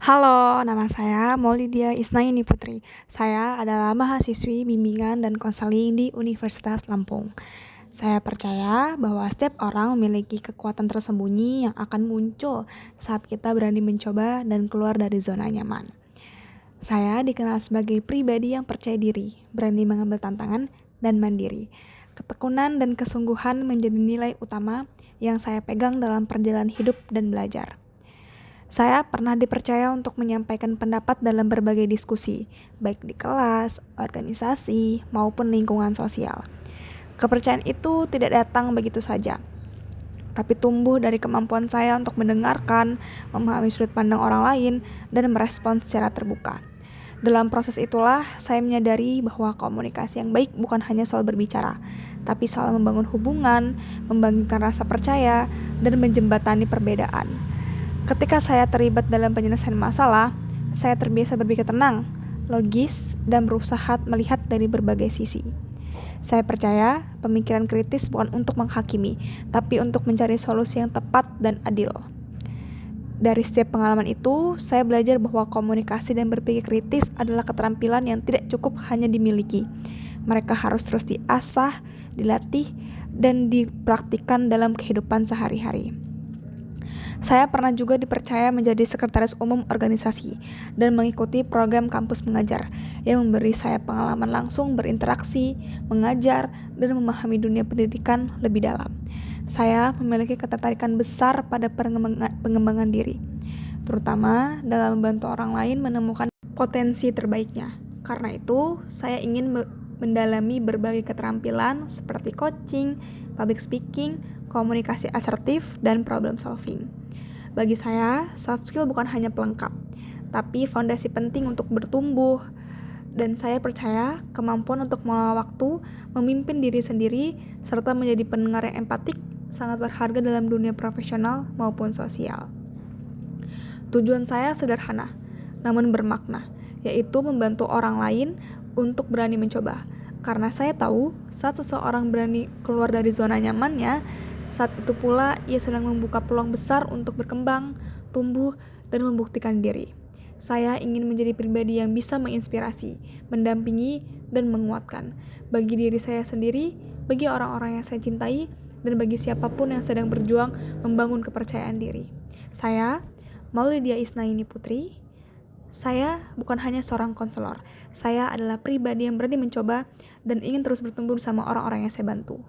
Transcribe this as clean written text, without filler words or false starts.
Halo, nama saya Maulidia Isnaini Putri. Saya adalah mahasiswi bimbingan dan konseling di Universitas Lampung. Saya percaya bahwa setiap orang memiliki kekuatan tersembunyi yang akan muncul saat kita berani mencoba dan keluar dari zona nyaman. Saya dikenal sebagai pribadi yang percaya diri, berani mengambil tantangan, dan mandiri. Ketekunan dan kesungguhan menjadi nilai utama yang saya pegang dalam perjalanan hidup dan belajar. Saya pernah dipercaya untuk menyampaikan pendapat dalam berbagai diskusi, baik di kelas, organisasi, maupun lingkungan sosial. Kepercayaan itu tidak datang begitu saja, tapi tumbuh dari kemampuan saya untuk mendengarkan, memahami sudut pandang orang lain, dan merespons secara terbuka. Dalam proses itulah, saya menyadari bahwa komunikasi yang baik bukan hanya soal berbicara, tapi soal membangun hubungan, membangkitkan rasa percaya, dan menjembatani perbedaan. Ketika saya terlibat dalam penyelesaian masalah, saya terbiasa berpikir tenang, logis, dan berusaha melihat dari berbagai sisi. Saya percaya pemikiran kritis bukan untuk menghakimi, tapi untuk mencari solusi yang tepat dan adil. Dari setiap pengalaman itu, saya belajar bahwa komunikasi dan berpikir kritis adalah keterampilan yang tidak cukup hanya dimiliki. Mereka harus terus diasah, dilatih, dan dipraktikkan dalam kehidupan sehari-hari. Saya pernah juga dipercaya menjadi sekretaris umum organisasi dan mengikuti program kampus mengajar yang memberi saya pengalaman langsung berinteraksi, mengajar, dan memahami dunia pendidikan lebih dalam. Saya memiliki ketertarikan besar pada pengembangan diri, terutama dalam membantu orang lain menemukan potensi terbaiknya. Karena itu, saya ingin mendalami berbagai keterampilan seperti coaching, public speaking, komunikasi asertif, dan problem solving. Bagi saya, soft skill bukan hanya pelengkap, tapi fondasi penting untuk bertumbuh. Dan saya percaya kemampuan untuk mengelola waktu, memimpin diri sendiri, serta menjadi pendengar yang empatik sangat berharga dalam dunia profesional maupun sosial. Tujuan saya sederhana, namun bermakna, yaitu membantu orang lain untuk berani mencoba. Karena saya tahu, saat seseorang berani keluar dari zona nyamannya, saat itu pula ia sedang membuka peluang besar untuk berkembang, tumbuh, dan membuktikan diri. Saya ingin menjadi pribadi yang bisa menginspirasi, mendampingi, dan menguatkan. Bagi diri saya sendiri, bagi orang-orang yang saya cintai, dan bagi siapapun yang sedang berjuang membangun kepercayaan diri. Saya, Maulidia Isnaini Putri, saya bukan hanya seorang konselor. Saya adalah pribadi yang berani mencoba dan ingin terus bertumbuh bersama orang-orang yang saya bantu.